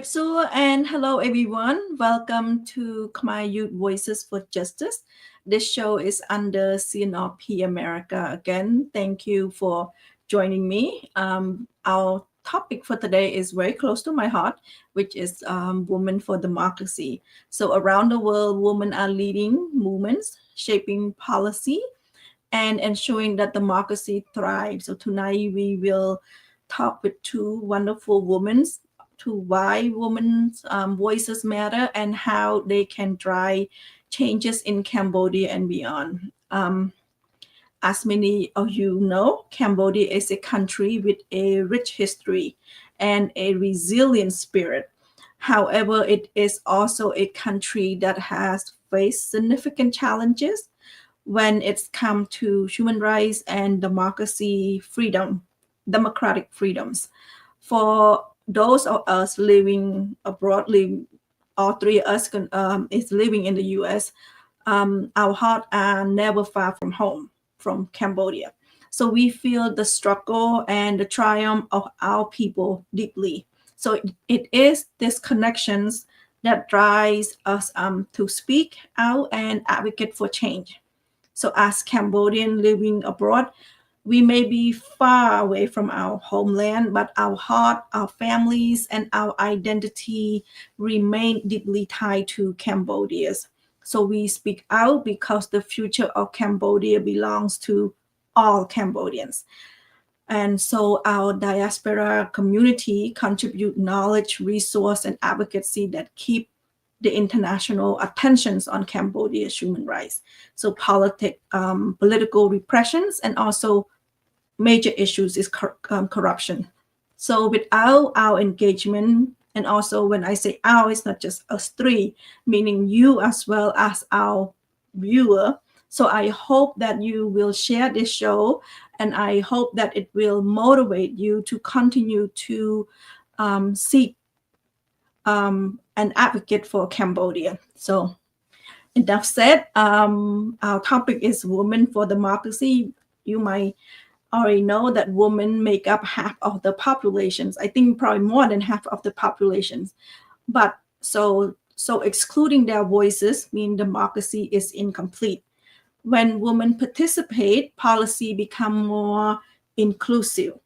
Mipsu and hello everyone. Welcome to Khmer Youth Voices for Justice. This show is under CNRP America again. Thank you for joining me. Our topic for today is very close to my heart, which is Women for Democracy. So around the world, women are leading movements, shaping policy, and ensuring that democracy thrives. So tonight we will talk with two wonderful women to why women's voices matter and how they can drive changes in Cambodia and beyond. As many of you know, Cambodia is a country with a rich history and a resilient spirit. However, it is also a country that has faced significant challenges when it's come to human rights and democratic freedoms. For those of us living abroad, all three of us is living in the U.S. Our hearts are never far from home, from Cambodia. So we feel the struggle and the triumph of our people deeply. So it is these connections that drives us to speak out and advocate for change. So as Cambodian living abroad, we may be far away from our homeland, but our heart, our families, and our identity remain deeply tied to Cambodia's. So we speak out because the future of Cambodia belongs to all Cambodians. And so our diaspora community contribute knowledge, resource, and advocacy that keep the international attentions on Cambodia's human rights. So political repressions and also major issues is corruption. So without our engagement, and also when I say our, it's not just us three, meaning you as well as our viewer. So I hope that you will share this show, and I hope that it will motivate you to continue to seek an advocate for Cambodia. So enough said. Our topic is Women for Democracy. You might already know that women make up half of the populations. I think probably more than half of the populations. But so excluding their voices mean democracy is incomplete. When women participate, policy become more inclusive,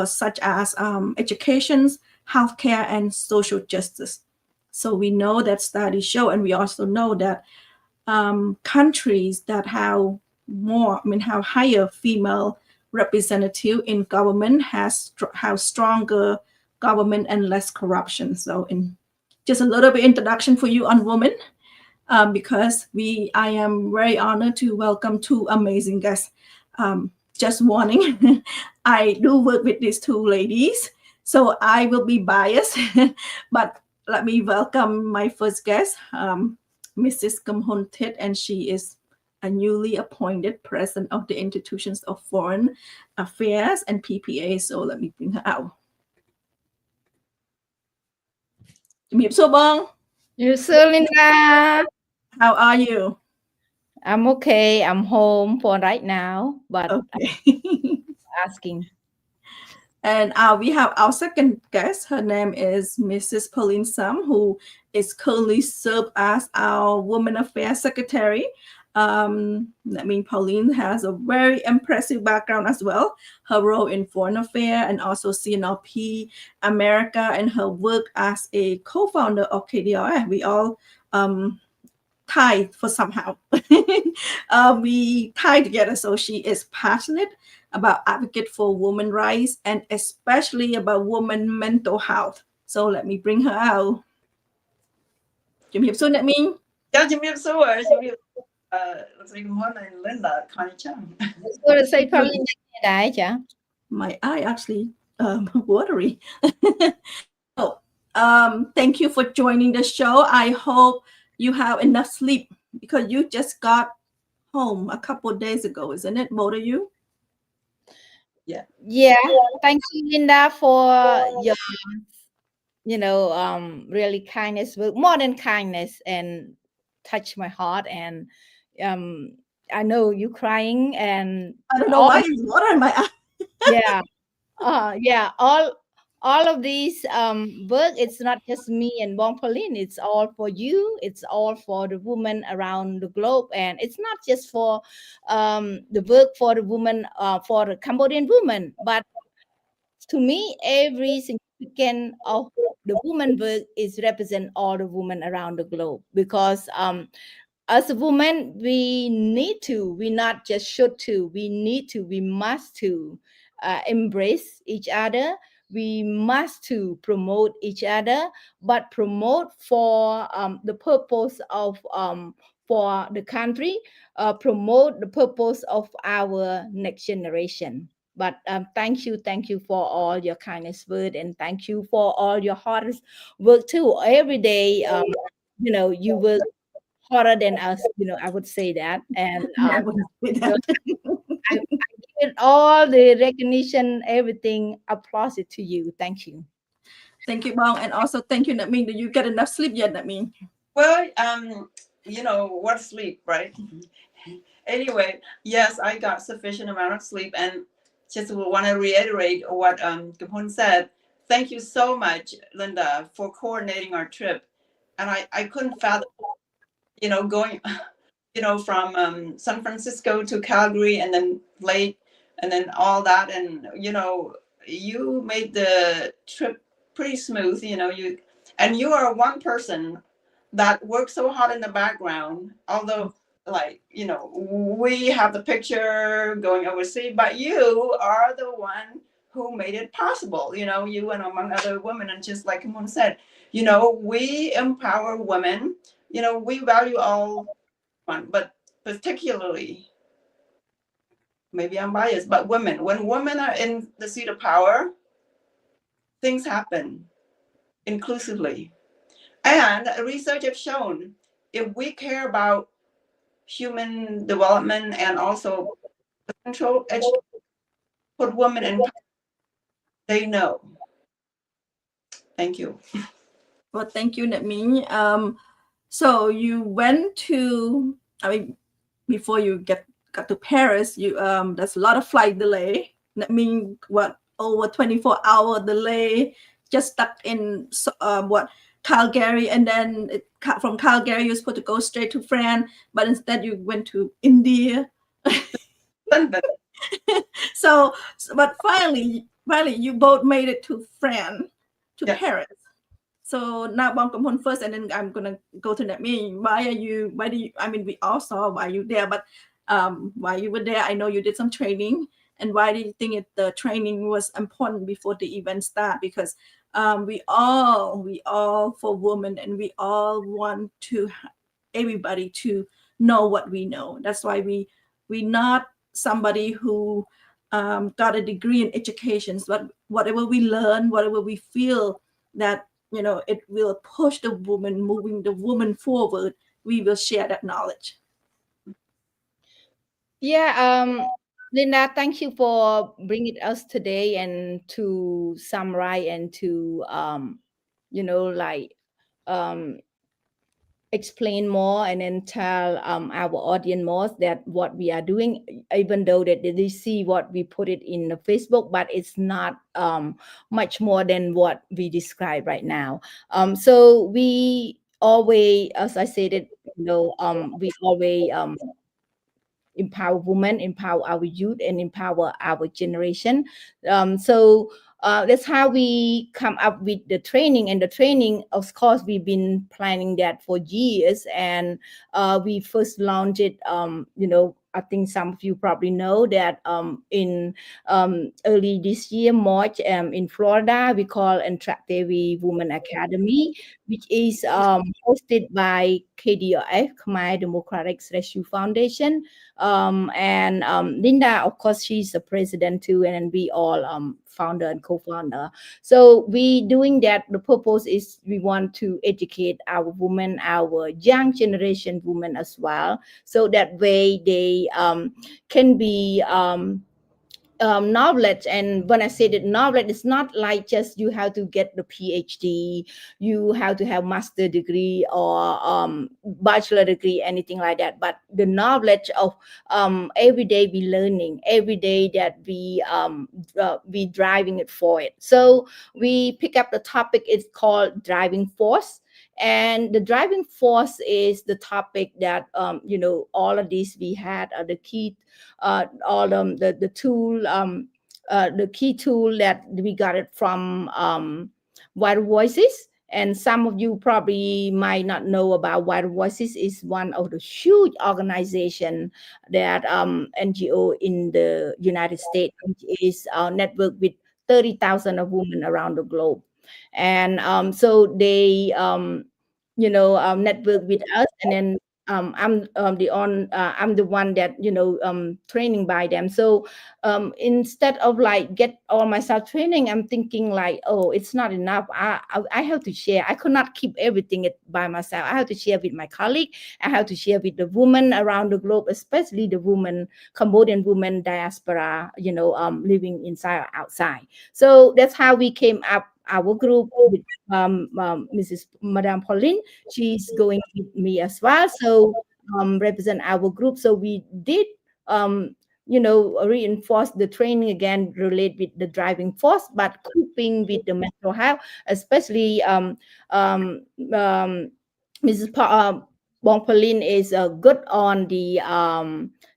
such as education, healthcare, and social justice. So we know that studies show, and we also know that countries that have have higher female representative in government have stronger government and less corruption. So in just a little bit introduction for you on women, because I am very honored to welcome two amazing guests. Just warning, I do work with these two ladies, so I will be biased, but let me welcome my first guest, Mrs. Kamhon Tit, and she is a newly appointed president of the Institutions of Foreign Affairs and PPA. So let me bring her out. You sir, Linda? How are you? I'm okay. I'm home for right now, but okay. I'm asking. And we have our second guest. Her name is Mrs. Pauline Sam, who is currently served as our Women Affairs Secretary. Pauline has a very impressive background as well. Her role in Foreign Affairs and also CNRP-America, and her work as a co-founder of KDRF. We all tied for somehow. We tied together. So she is passionate about advocate for women's rights and especially about women's mental health. So let me bring her out.ជំរាបសួរអ្នកមីង ជំរាបសួរលោកស្រីកំហុន and Linda ខាងចាំ What to say Pauline ដែរចា My eye actually watery. So thank you for joining the show. I hope you have enough sleep because you just got home a couple of days ago, isn't it, both of you? Yeah. Thank you, Linda, for your really kindness, more than kindness, and touch my heart. And I know you crying, and I don't know why it's water in my eye. yeah, all of these work, it's not just me and Bong Pauline, it's all for you, it's all for the women around the globe, and it's not just for the work for the women, for the Cambodian women, but to me every significant of the woman work is represent all the women around the globe, because as a woman we need to, we not just should to, we need to, we must to embrace each other, we must to promote each other, but promote for the purpose of for the country, promote the purpose of our next generation. But thank you for all your kindness word, and thank you for all your hardest work too every day. You work harder than us, I would say that. And I wouldn't say you know, that. I give it all the recognition, everything, applause it to you. Thank you. Thank you, Bong, and also thank you, Namin. Did you get enough sleep yet, Namin? Well, what sleep, right? Anyway, yes, I got sufficient amount of sleep, and just want to reiterate what Kapun said. Thank you so much, Linda, for coordinating our trip. And I couldn't fathom, going, from San Francisco to Calgary and then late and then all that. And, you made the trip pretty smooth, and you are one person that works so hard in the background, although we have the picture going overseas, but you are the one who made it possible, you and among other women. And just like Kimon said, we empower women, we value all one, but particularly, maybe I'm biased, but women, when women are in the seat of power, things happen inclusively. And research has shown, if we care about human development and also control, put women in power, they know. Thank you. Well, thank you, Namin. So you went to, before you got to Paris, you there's a lot of flight delay. That means what, over 24-hour delay, just stuck in Calgary, and then from Calgary you're supposed to go straight to France, but instead you went to India. But finally you both made it to France, to Paris. So now Bong Kam Hun first, and then I'm gonna go to Namin. Why do you? We all saw why you there, but why you were there? I know you did some training, and why do you think the training was important before the event start? Because we all for women, and we all want to everybody to know what we know. That's why we not somebody who got a degree in education, but whatever we learn, whatever we feel that it will push the woman, moving the woman forward, we will share that knowledge. Yeah, Linda, thank you for bringing us today and to summarize and to explain more, and then tell our audience more that what we are doing, even though that they see what we put it in the Facebook, but it's not much more than what we describe right now. So we always, as I said it, we always empower women, empower our youth, and empower our generation. So that's how we come up with the training. And the training, of course, we've been planning that for years. And we first launched it, I think some of you probably know that in early this year, March, in Florida, we call Attractive Women Academy, which is hosted by KDRF, Khmer Democratic Rescue Foundation. And Linda, of course, she's the president too, and we all founder and co-founder. So we doing that. The purpose is we want to educate our women, our young generation women as well, so that way they can be knowledge. And when I say that knowledge, it's not like just you have to get the PhD, you have to have master degree or bachelor degree, anything like that, but the knowledge of every day we learning, every day that we driving it for it. So we pick up the topic, it's called driving force. And the driving force is the topic that all of these we had the key all the tool the key tool that we got it from Wild Voices. And some of you probably might not know about Wild Voices is one of the huge organization that NGO in the United States, which is network with 30,000 of women around the globe. And so they network with us. And then I'm the one that training by them. So instead of like get all myself training, I'm thinking like, oh, it's not enough. I have to share. I could not keep everything by myself. I have to share with my colleague. I have to share with the women around the globe, especially the women, Cambodian women diaspora, living inside or outside. So that's how we came up our group with Mrs. Madame Pauline. She's going with me as well. So represent our group. So we did reinforce the training again, relate with the driving force, but coping with the mental health, especially Mrs. Bong Pauline is good on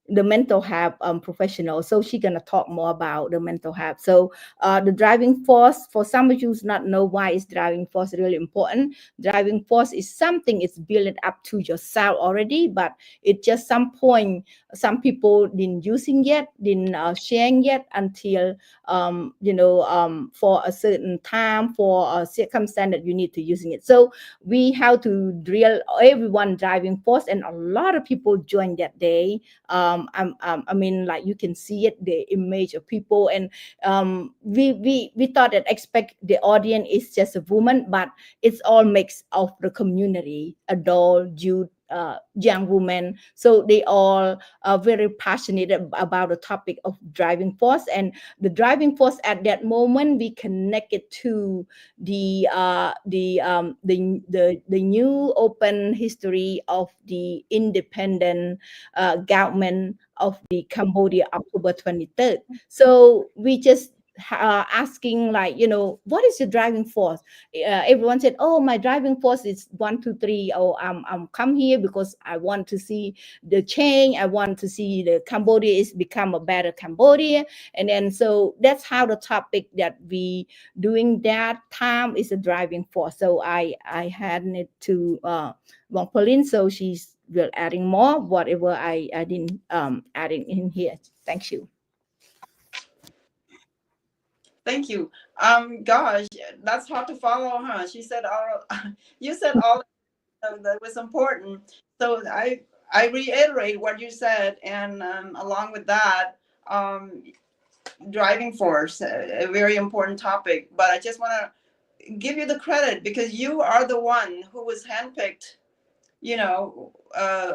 the mental health professional. So she's gonna talk more about the mental health. So the driving force, for some of you who not know why is driving force really important. Driving force is something it's built up to yourself already, but it just some point some people didn't using yet, didn't sharing yet until for a certain time, for a circumstance that you need to using it. So we have to drill everyone driving force, and a lot of people joined that day. I mean, like you can see it, the image of people, and we thought that expect the audience is just a woman, but it's all mix of the community, adult, youth, young women. So they all are very passionate about the topic of driving force. And the driving force at that moment, we connect it to the new open history of the independent government of the Cambodia, October 23rd. So we just asking like, what is your driving force? Everyone said, oh, my driving force is 1, 2, 3. Oh, I'm come here because I want to see the change. I want to see the Cambodia is become a better Cambodia. And then so that's how the topic that we doing that time is a driving force. So I had it to Wong Pauline, so she's will adding more whatever I didn't adding in here. Thank you. Thank you. Gosh, that's hard to follow, huh? She said all. You said all that was important. So I reiterate what you said, and along with that, driving force, a very important topic. But I just want to give you the credit because you are the one who was handpicked,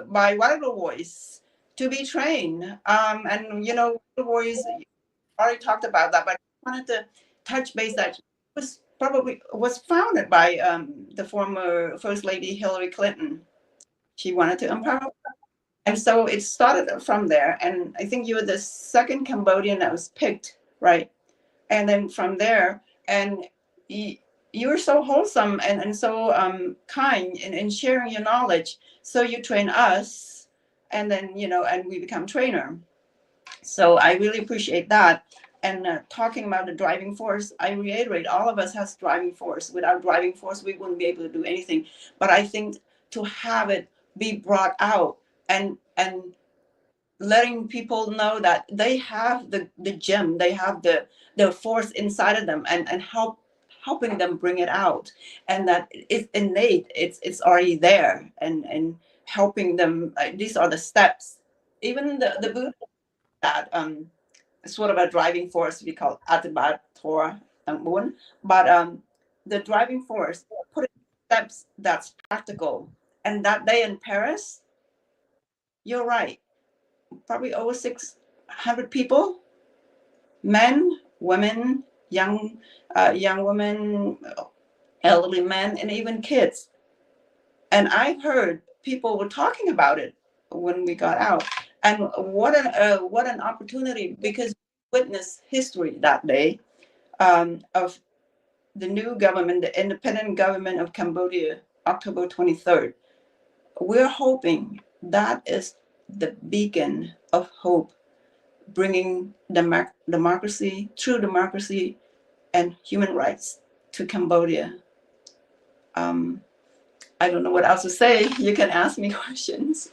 by Wild Voice to be trained. And Wild Voice already talked about that, but I wanted to touch base that was founded by the former First Lady Hillary Clinton. She wanted to empower, and so it started from there. And I think you were the second Cambodian that was picked, right? And then from there, and you were so wholesome and so kind in sharing your knowledge. So you train us, and then and we become trainer. So I really appreciate that. And talking about the driving force, I reiterate, all of us has driving force. Without driving force, we wouldn't be able to do anything. But I think to have it be brought out and letting people know that they have the gem, they have the force inside of them, and helping them bring it out, and that it's innate, it's already there, and helping them. These are the steps. Even the Buddha, that sort of a driving force we call Atibat Torah Moon, but the driving force put in steps that's practical. And that day in Paris, you're right, probably over 600 people men, women, young women, elderly men, and even kids. And I heard people were talking about it when we got out. And what an opportunity, because we witnessed history that day, of the new government, the independent government of Cambodia, October 23rd. We're hoping that is the beacon of hope, bringing democracy, true democracy, and human rights to Cambodia. I don't know what else to say. You can ask me questions.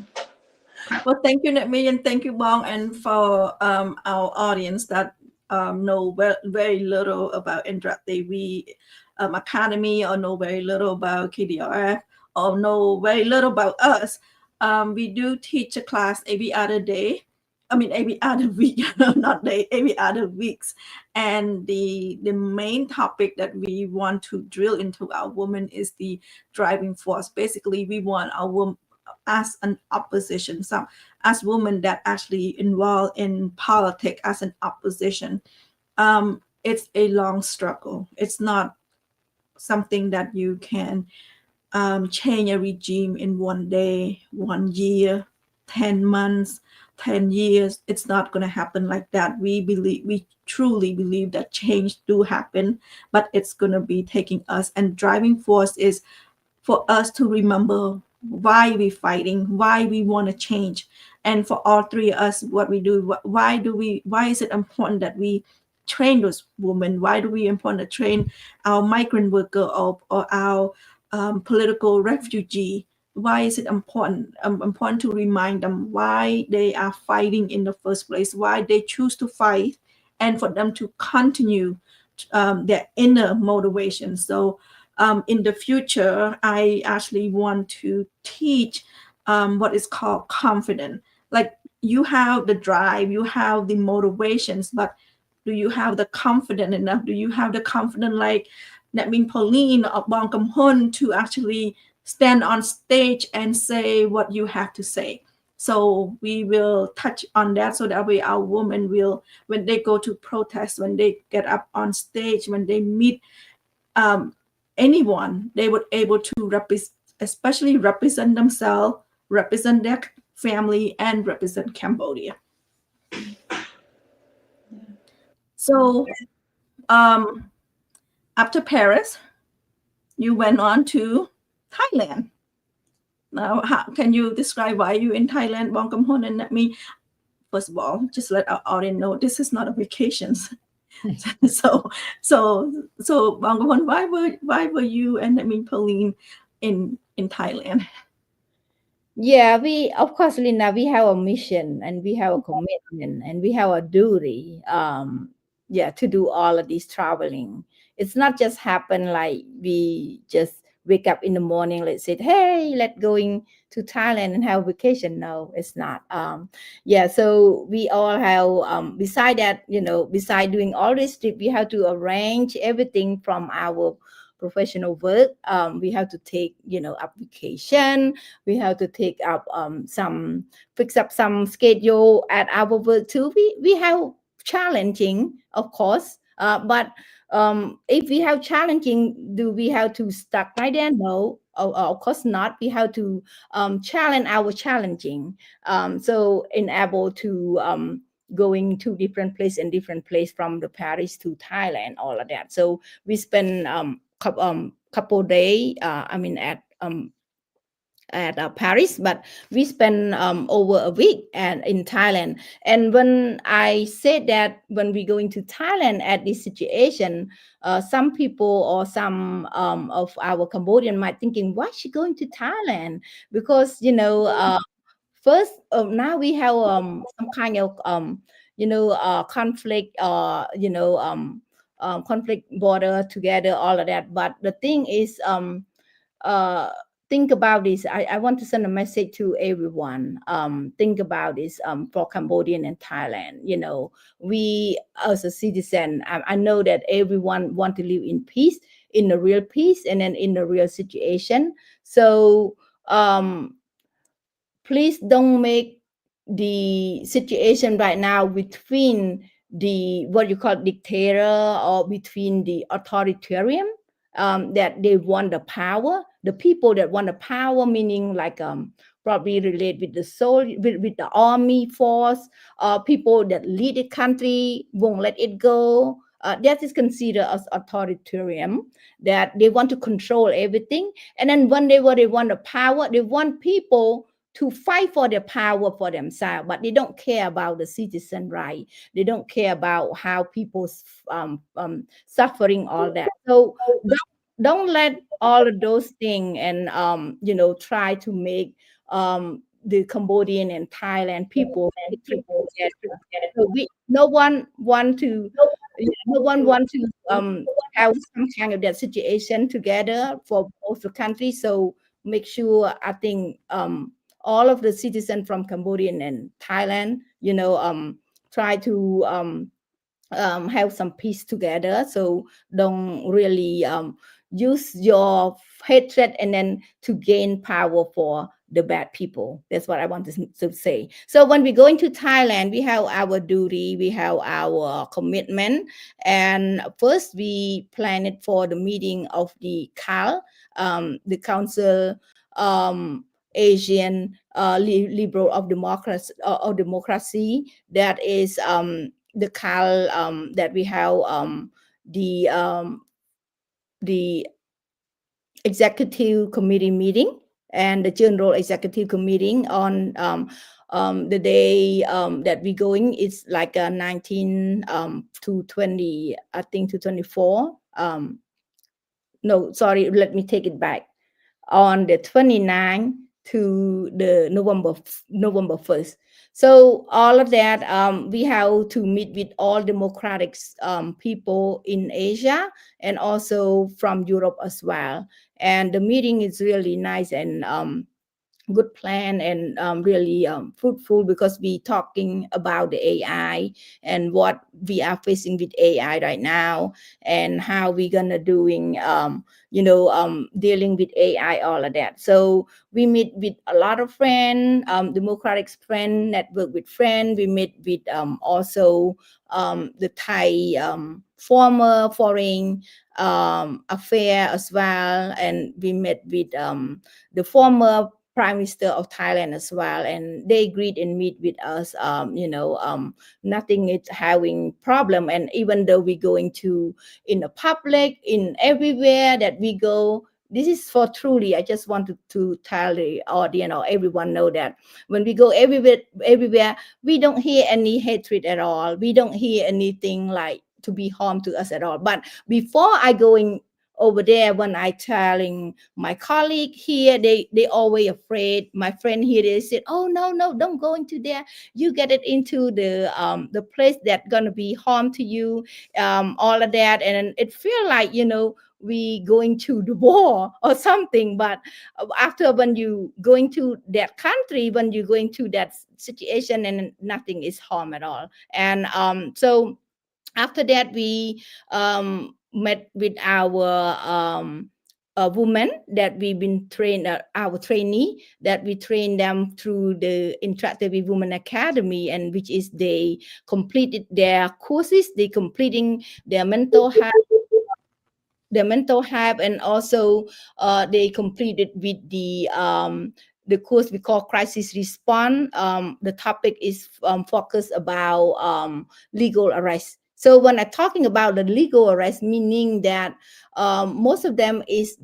Well, thank you, Netmi, and thank you, Bong, and for our audience that know very little about Indra Devi Academy, or know very little about KDRF, or know very little about us. We do teach a class every other day. I mean, every other week, not day, every other weeks. And the main topic that we want to drill into our women is the driving force. Basically, we want our women as an opposition, some as women that actually involved in politics as an opposition. It's a long struggle. It's not something that you can change a regime in one day, 1 year, 10 months, 10 years. It's not going to happen like that. We truly believe that change do happen, but it's going to be taking us. And driving force is for us to remember why we're fighting, why we want to change. And for all three of us, what we do, why is it important that we train those women? Why do we important to train our migrant worker, or our political refugee? Why is it important? Important to remind them why they are fighting in the first place, why they choose to fight, and for them to continue their inner motivation. So in the future, I actually want to teach what is called confidence. Like, you have the drive, you have the motivations, but do you have the confidence enough? Do you have the confidence, like that mean Pauline or Bong Kam Hun, to actually stand on stage and say what you have to say? So we will touch on that, so that way our women will, when they go to protest, when they get up on stage, when they meet anyone, they would able to especially represent themselves, represent their family, and represent Cambodia. So after Paris, you went on to Thailand. Now, how can you describe why you in Thailand, Bong Kam Hun? And let me, first of all, just let our audience know this is not a vacation. so Bong Kam Hun, why were you and Pauline in Thailand? Yeah, we, of course, Linda, we have a mission and we have a commitment and we have a duty, yeah, to do all of this traveling. It's not just happen like we just wake up in the morning, let's say, hey, let's going to Thailand and have a vacation. No, it's not. Yeah, so we all have, beside that, beside doing all this trip, we have to arrange everything from our professional work. We have to take, application. We have to take up fix up some schedule at our work too. We have challenging, of course, but if we have challenging, do we have to stuck right there? No, of course not. We have to challenge our challenging. So enable to going to different place from the Paris to Thailand, all of that. So we spend couple day at Paris, but we spend over a week and in Thailand. And when I said that when we go into Thailand at this situation, some people or some of our Cambodian might thinking, why is she going to Thailand? Because first now we have some kind of conflict, conflict border together, all of that. But the thing is, think about this. I want to send a message to everyone. Think about this for Cambodian and Thailand. We as a citizen, I know that everyone want to live in peace, in a real peace, and then in a real situation. So please don't make the situation right now between the what you call dictator or between the authoritarian, that they want the power. The people that want the power, meaning like probably relate with the soul, with the army force, people that lead the country won't let it go. That is considered as authoritarian, that they want to control everything. And then when they want the power, they want people to fight for their power for themselves, but they don't care about the citizen right. They don't care about how people's suffering, all that. So don't let all of those things and try to make the Cambodian and Thailand people hatred together. So no one want to have some kind of that situation together for both the countries. So make sure, I think, all of the citizens from Cambodian and Thailand, try to have some peace together. So don't really use your hatred and then to gain power for the bad people. That's what I want to say. So when we go into Thailand, we have our duty, we have our commitment. And first we plan it for the meeting of the CAL, the Council Asian Liberal of Democracy, that is the CAL, that we have the executive committee meeting and the general executive committee on the day that we going is like 19 to 20, I think, to 24. No, sorry, let me take it back. On the 29th to the November 1st. So all of that, we have to meet with all democratic people in Asia and also from Europe as well. And the meeting is really nice and good plan and really fruitful, because we talking about the AI and what we are facing with AI right now and how we gonna doing dealing with AI, all of that. So we meet with a lot of friends, democratic friend, network with friend. We meet with also the Thai former foreign affair as well, and we met with the former Prime Minister of Thailand as well, and they greet and meet with us. Nothing is having problem, and even though we going to in the public, in everywhere that we go, this is for truly. I just want to tell the audience or everyone know that when we go everywhere, we don't hear any hatred at all. We don't hear anything like to be harm to us at all. But before I going over there, when I telling my colleague here, they always afraid. My friend here, they said, oh no, don't go into there. You get it into the place that gonna be harm to you, all of that. And it feel like, we going to the war or something. But after, when you going to that country, when you going to that situation, and nothing is harm at all. And so after that, we met with our women that we've been trained, our trainee, that we train them through the Interactive Women Academy, and which is they completed their courses, they completing their mental health, and also they completed with the course we call crisis response. The topic is focused about legal arrest. So when I'm talking about the legal arrest, meaning that most of them is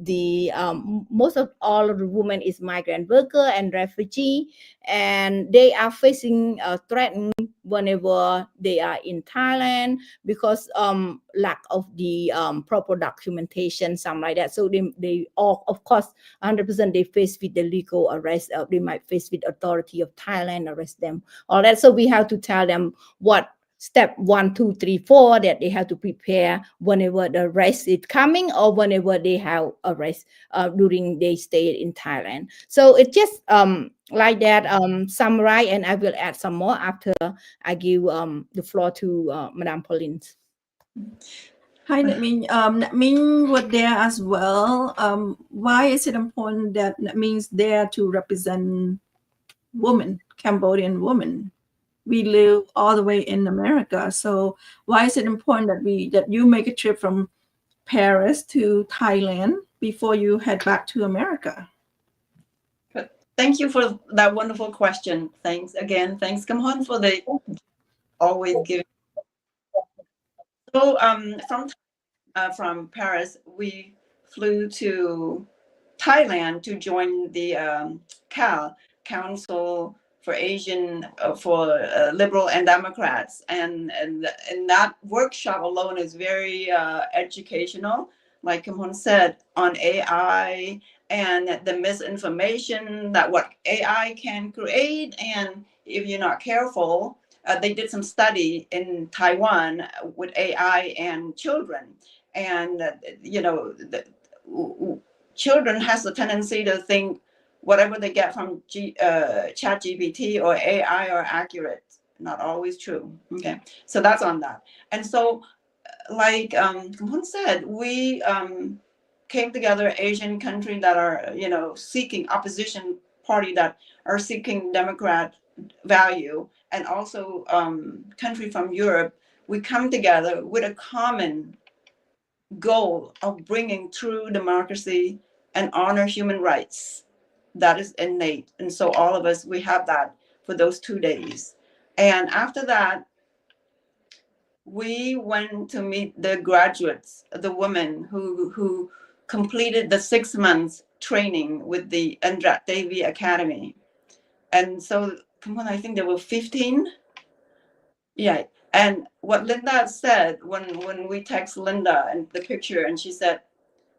most of all of the women is migrant worker and refugee, and they are facing threatened whenever they are in Thailand because lack of the proper documentation, something like that. So they all, of course, 100% they face with the legal arrest. They might face with authority of Thailand arrest them, all that. So we have to tell them what step 1, 2, 3, 4 that they have to prepare whenever the arrest is coming or whenever they have arrest during they stay in Thailand. So it just like that summarize, and I will add some more after I give the floor to Madame Pauline. Hi, Naming was there as well. Why is it important that Naming's there to represent women, Cambodian women? we live all the way in America. So why is it important that you make a trip from Paris to Thailand before you head back to America? But thank you for that wonderful question. Thanks again. Thanks, Kamhon, for the always giving. So from Paris, we flew to Thailand to join the Council for Asian for Liberal and Democrats, and that workshop alone is very educational. Like Kim said, on AI and the misinformation that what AI can create, and if you're not careful, they did some study in Taiwan with AI and children, and children has a tendency to think whatever they get from chat GPT or AI are accurate. Not always true. Okay, so that's on that. And so like Kumpun said, we came together, Asian country that are seeking opposition party that are seeking Democrat value, and also country from Europe. We come together with a common goal of bringing true democracy and honor human rights. That is innate. And so all of us, we have that for those 2 days. And after that, we went to meet the graduates, the women who completed the 6 months training with the Andrat Devi Academy. And so, I think there were 15. Yeah. And what Linda said when we text Linda and the picture, and she said,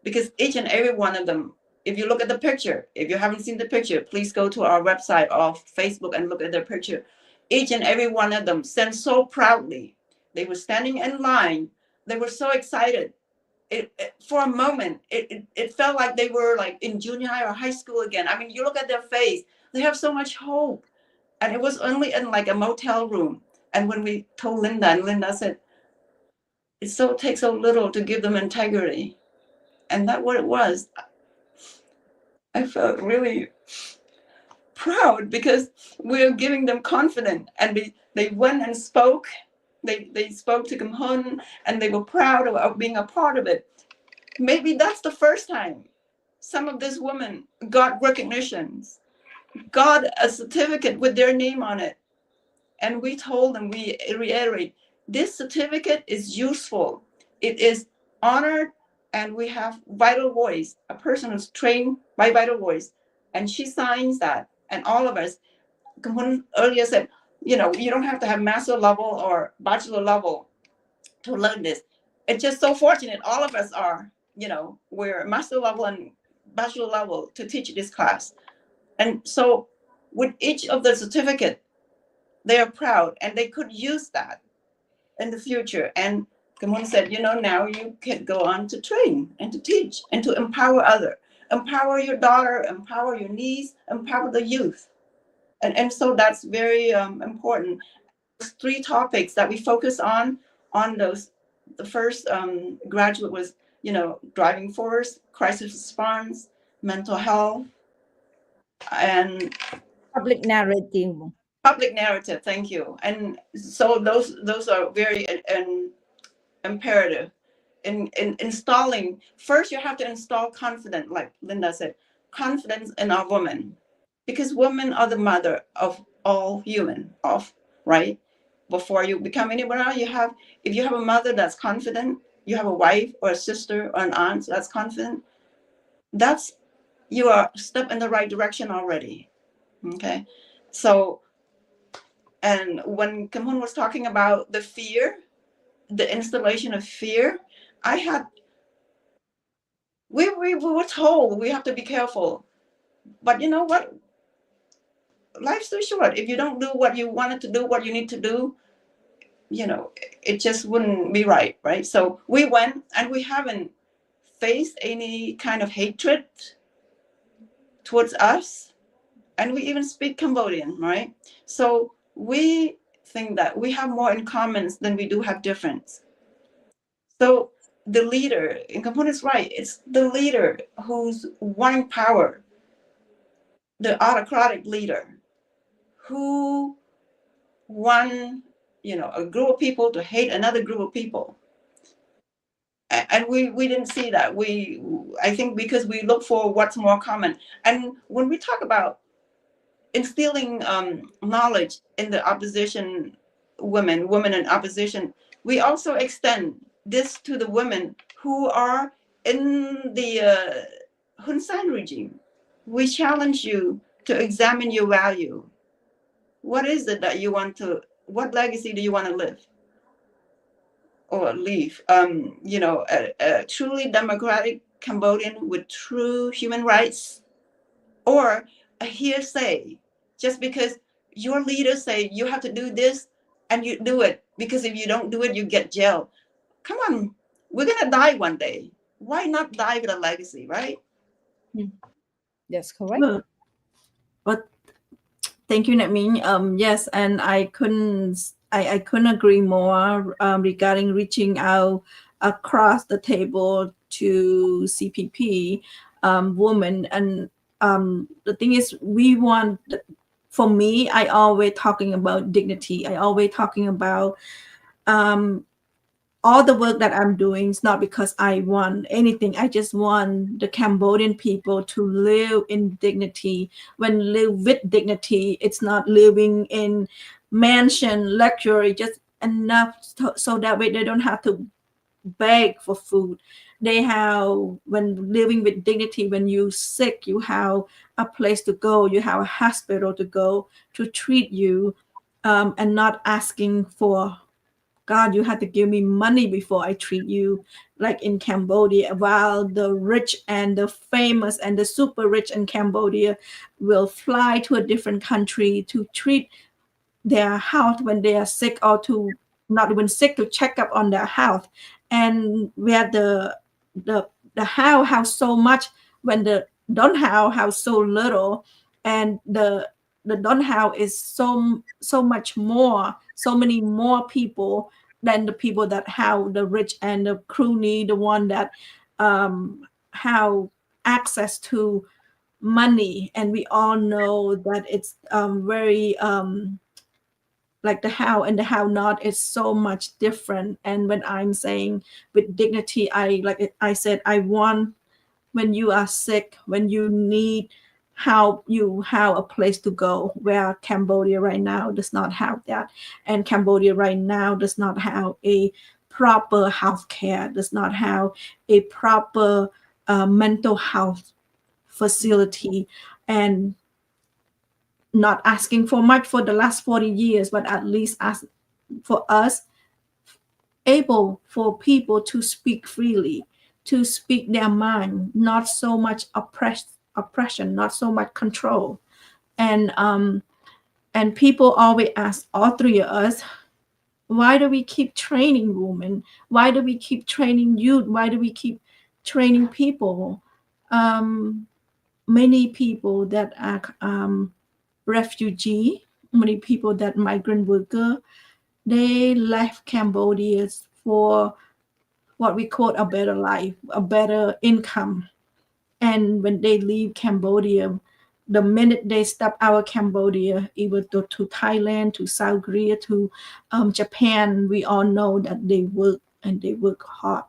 because each and every one of them, if you look at the picture, if you haven't seen the picture, please go to our website or Facebook and look at their picture. Each and every one of them sent so proudly. They were standing in line. They were so excited. For a moment, it felt like they were like in junior high or high school again. I mean, you look at their face, they have so much hope. And it was only in like a motel room. And when we told Linda, and Linda said, it takes so little to give them integrity. And that's what it was. I felt really proud because we're giving them confidence, and they went and spoke. They spoke to Kamhon, and they were proud of being a part of it. Maybe that's the first time some of these women got recognitions, got a certificate with their name on it. And we told them, we reiterate, this certificate is useful. It is honored, and we have Vital Voice, a person who's trained by Vital Voice, and she signs that. And all of us, Kumpun earlier said, you don't have to have master level or bachelor level to learn this. It's just so fortunate all of us are, we're master level and bachelor level to teach this class. And so with each of the certificate, they are proud, and they could use that in the future. And Kamon said, now you can go on to train and to teach and to empower others. Empower your daughter, empower your niece, empower the youth. And so that's very important. There's 3 topics that we focus on those. The first graduate was, driving force, crisis response, mental health, and Public narrative. public narrative. Thank you. And so those are very imperative in installing. First, you have to install confidence, like Linda said, confidence in our women, because women are the mother of all human, right? Before you become anyone else, if you have a mother that's confident, you have a wife or a sister or an aunt that's confident, you are a step in the right direction already. Okay. So, and when Kim-Hun was talking about the fear, the installation of fear, we were told we have to be careful. But you know what? Life's too short. If you don't do what you wanted to do, what you need to do, it just wouldn't be right, right? So we went, and we haven't faced any kind of hatred towards us. And we even speak Cambodian, right? So we think that we have more in common than we do have difference. So the leader, and Kampun is right, it's the leader who's wanting power, the autocratic leader who one, a group of people to hate another group of people. And we didn't see that. I think because we look for what's more common. And when we talk about instilling knowledge in the opposition women in opposition, we also extend this to the women who are in the Hun Sen regime. We challenge you to examine your value. What is it that you want to, what legacy do you want to live or leave? A truly democratic Cambodian with true human rights, or a hearsay just because your leaders say you have to do this and you do it, because if you don't do it, you get jail. Come on, we're gonna die one day. Why not die with a legacy, right? That's correct. But thank you, Namin. Yes, and I couldn't agree more regarding reaching out across the table to CPP women. And the thing is, we want. For me, I always talking about dignity. I always talking about all the work that I'm doing is not because I want anything. I just want the Cambodian people to live in dignity. When live with dignity, it's not living in mansion luxury, just enough so that way they don't have to beg for food. They have, when living with dignity, when you sick, you have a place to go, you have a hospital to go to treat you, and not asking for, God, you have to give me money before I treat you, like in Cambodia, while the rich and the famous and the super rich in Cambodia will fly to a different country to treat their health when they are sick, or to not even sick, to check up on their health. And where the have so much when the don't have so little, and the don't have is so much more, so many more people than the people that have, the rich and the crony, the one that have access to money. And we all know that it's very like the how and the how not is so much different. And when I'm saying with dignity, I said, I want, when you are sick, when you need help, you have a place to go, where Cambodia right now does not have that. And Cambodia right now does not have a proper health care, does not have a proper mental health facility. And not asking for much for the last 40 years, but at least ask for us, able for people to speak freely, to speak their mind, not so much oppression, not so much control. And people always ask all three of us, why do we keep training women? Why do we keep training youth? Why do we keep training people? Many people that are refugee, many people that migrant worker, they left Cambodia for what we call a better life, a better income. And when they leave Cambodia, the minute they step out of Cambodia, either to Thailand, to South Korea, to Japan, we all know that they work, and they work hard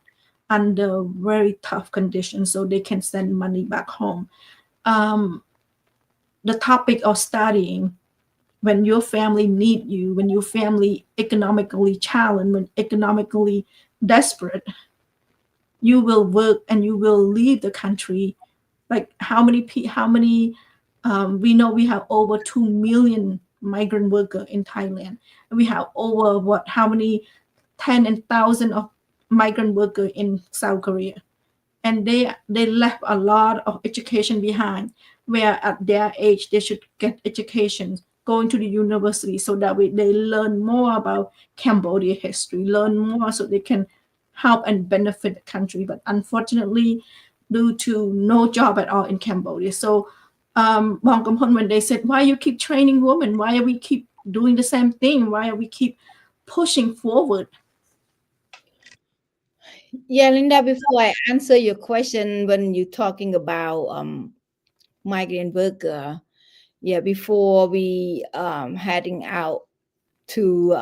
under very tough conditions so they can send money back home. The topic of studying, when your family need you, when your family economically challenged, when economically desperate, you will work and you will leave the country. Like we know we have over 2 million migrant workers in Thailand. We have over how many 10 and thousand of migrant workers in South Korea. And they left a lot of education behind, where at their age they should get education, going to the university, so that way they learn more about Cambodia history, learn more so they can help and benefit the country. But unfortunately, due to no job at all in Cambodia. So Bong Kampon, when they said, why you keep training women, why are we keep doing the same thing, why are we keep pushing forward? Yeah, Linda, before I answer your question, when you're talking about migrant worker, yeah, before we heading out to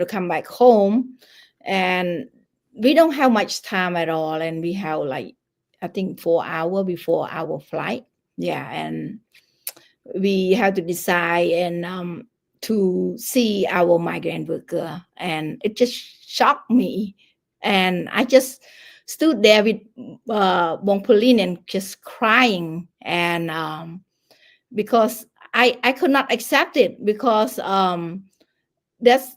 come back home, and we don't have much time at all, and we have like I think 4 hours before our flight. Yeah, and we have to decide and to see our migrant worker, and it just shocked me, and I just stood there with Bong Pauline and just crying, and because I could not accept it, because that's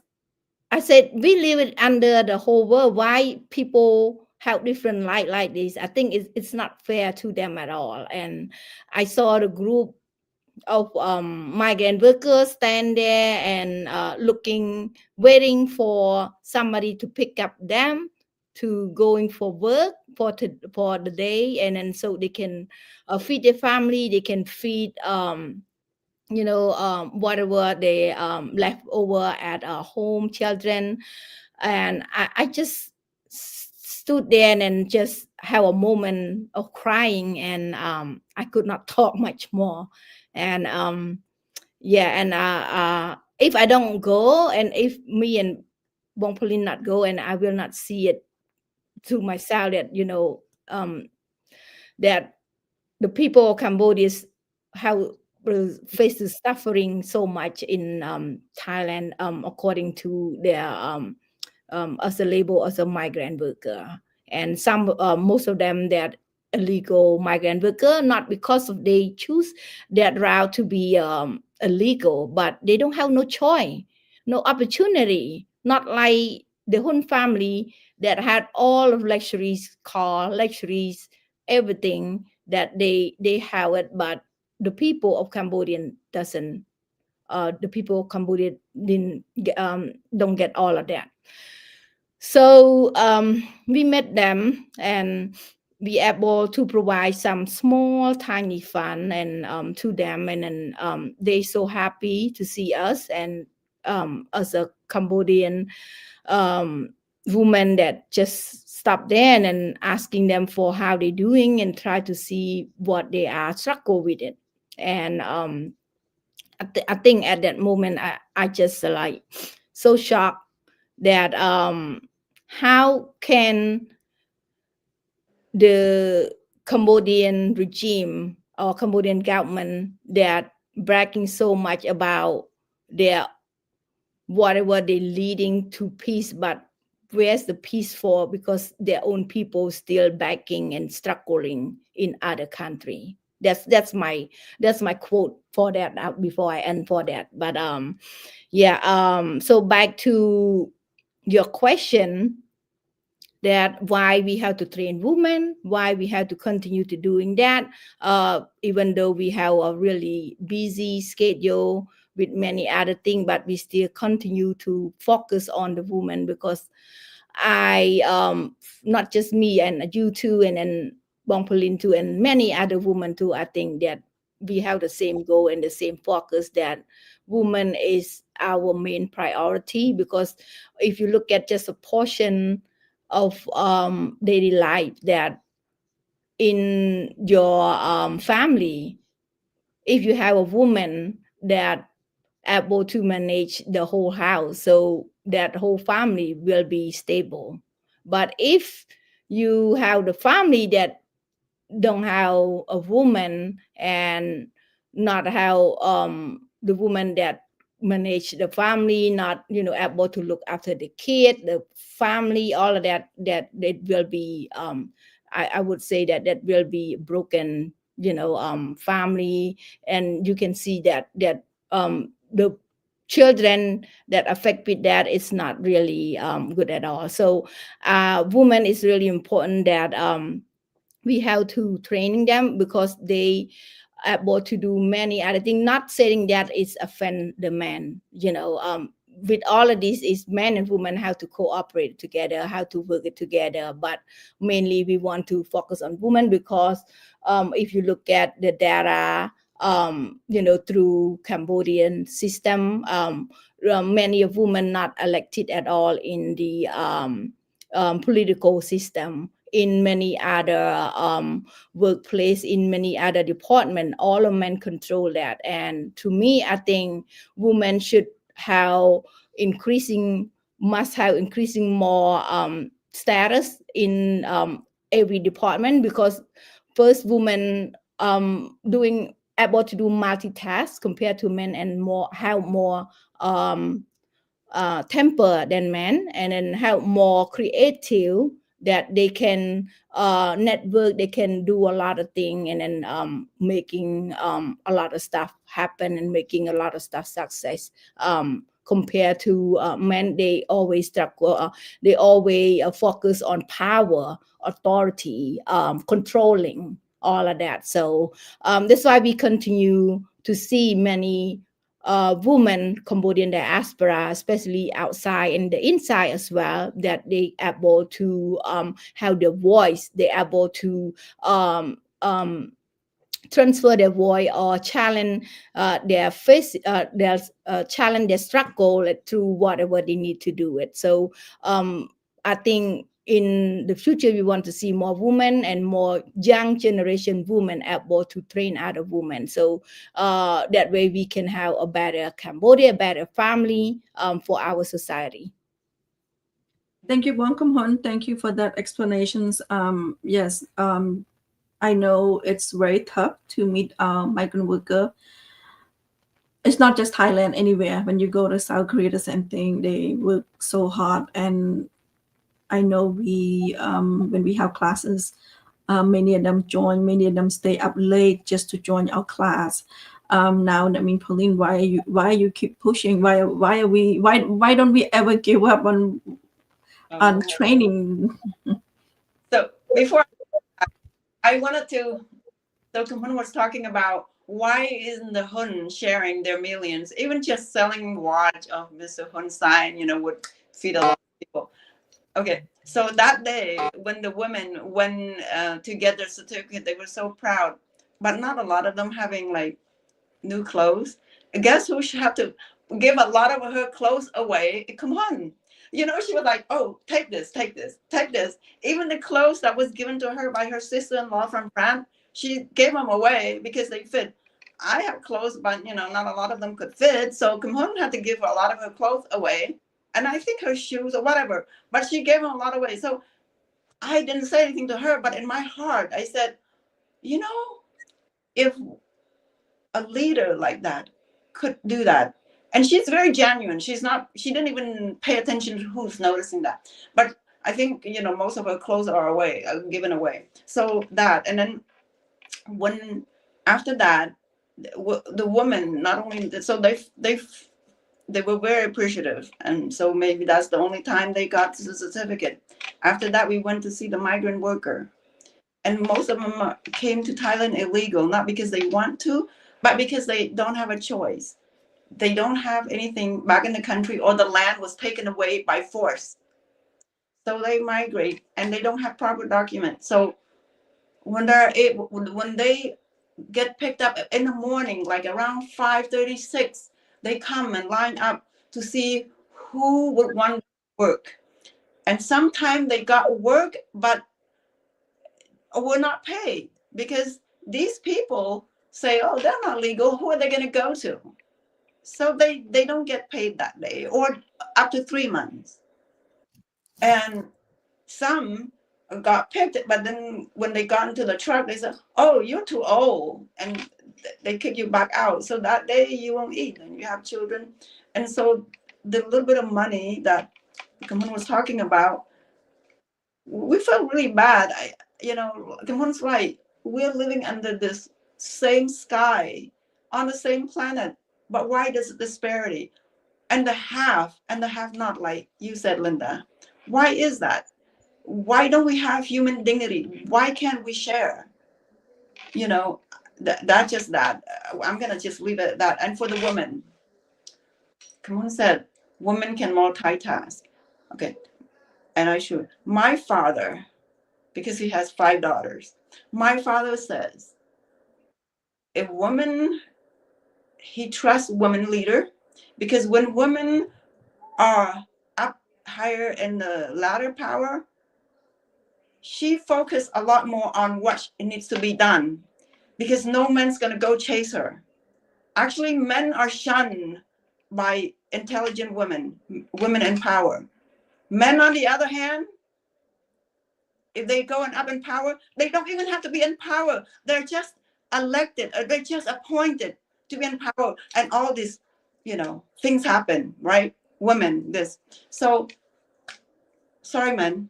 I said we live it under the whole world. Why people have different light like this? I think it's not fair to them at all. And I saw the group of migrant workers stand there and waiting for somebody to pick up them to going for work for the day, and then so they can feed their family, they can feed whatever they left over at home, children. And I just stood there and just have a moment of crying, and I could not talk much more. And if I don't go, and if me and Bong Pauline not go, and I will not see it to myself that that the people of Cambodia have faces suffering so much in Thailand, according to their as a label as a migrant worker, and some most of them that illegal migrant worker, not because of they choose that route to be illegal, but they don't have no choice, no opportunity, not like the Hun family that had all of luxuries, car, luxuries, everything that they have it, but the people of Cambodian doesn't. The people of Cambodia don't get all of that. So we met them, and be able to provide some small tiny fund and to them, and then they so happy to see us, and as a Cambodian woman that just stop there and asking them for how they're doing and try to see what they are struggle with it. And I think at that moment I just like so shocked that how can the Cambodian regime or Cambodian government that bragging so much about their whatever they leading to peace, but where's the peace for? Because their own people still begging and struggling in other country. That's my quote for that before I end for that. But so back to your question, that why we have to train women, why we have to continue to doing that, even though we have a really busy schedule with many other things, but we still continue to focus on the woman, because I not just me and you too, and then Bong Pauline too, and many other women too, I think that we have the same goal and the same focus, that woman is our main priority. Because if you look at just a portion of daily life, that in your family, if you have a woman that able to manage the whole house, so that whole family will be stable. But if you have the family that don't have a woman, and not have the woman that manage the family, not able to look after the kid, the family, all of that, that it will be I would say that will be broken family. And you can see that the children that affect with that is not really good at all. So woman is really important, that we have to training them, because they able to do many other things. Not saying that it's offend the man, with all of this is men and women how to cooperate together, how to work it together. But mainly we want to focus on women, because if you look at the data, through Cambodian system, many of women not elected at all in the political system. In many other workplace, in many other department, all of men control that. And to me, I think women should must have increasing more status in every department, because first women doing able to do multitask compared to men, and have more temper than men, and then have more creative, that they can network, they can do a lot of things, and then making a lot of stuff happen and making a lot of stuff success, compared to men. They always struggle, they always focus on power, authority, controlling all of that. So that's why we continue to see many women Cambodian diaspora, especially outside and the inside as well, that they able to have their voice, they able to transfer their voice, or challenge their challenge their struggle through whatever they need to do it. So I think in the future we want to see more women and more young generation women able to train other women, so that way we can have a better Cambodia, better family for our society. Thank you, Wong Kum Hun. Thank you for that explanations. Yes, I know it's very tough to meet migrant worker. It's not just Thailand, anywhere. When you go to South Korea, the same thing. They work so hard, and I know when we have classes, many of them join. Many of them stay up late just to join our class. Now, I mean, Pauline, why you keep pushing? Why don't we ever give up on training? So before I wanted to, so Kum Hun was talking about why isn't the Hun sharing their millions? Even just selling watch of Mr. Hun sign, would feed a lot of people. Okay, so that day when the women went to get their certificate, they were so proud, but not a lot of them having like new clothes. Guess who should have to give a lot of her clothes away? Come on. She was like, oh, take this. Even the clothes that was given to her by her sister-in-law from France, she gave them away because they fit. I have clothes, but not a lot of them could fit. So Kim Hun had to give a lot of her clothes away. And I think her shoes or whatever, but she gave them a lot away. So I didn't say anything to her, but in my heart, I said, if a leader like that could do that, and she's very genuine, she didn't even pay attention to who's noticing that, but I think most of her clothes are given away. So that, and then when after that, the woman not only, so they were very appreciative, and so maybe that's the only time they got the certificate. After that, we went to see the migrant worker, and most of them came to Thailand illegal, not because they want to, but because they don't have a choice. They don't have anything back in the country, or the land was taken away by force. So they migrate, and they don't have proper documents. So when they get picked up in the morning, like around 5:36, they come and line up to see who would want work. And sometimes they got work, but were not paid, because these people say, oh, they're not legal. Who are they going to go to? So they don't get paid that day, or up to 3 months. And some got picked, but then when they got into the truck, they said, oh, you're too old, and they kick you back out. So that day you won't eat, and you have children. And so the little bit of money that Kim Hun was talking about, we felt really bad. Kim Hun's right. We're living under this same sky, on the same planet, but why this disparity? And the have not, like you said, Linda. Why is that? Why don't we have human dignity? Why can't we share? That's just that. I'm gonna just leave it at that. And for the women, Kim Hun said, women can multitask. Okay, and I should. My father, because he has 5 daughters, my father says, if woman, he trusts women leader, because when women are up higher in the ladder power, she focused a lot more on what needs to be done, because no man's going to go chase her. Actually, men are shunned by intelligent women, women in power. Men, on the other hand, if they go up in power, they don't even have to be in power. They're just elected, or they're just appointed to be in power, and all these, things happen, right? Women, this. So, sorry, men.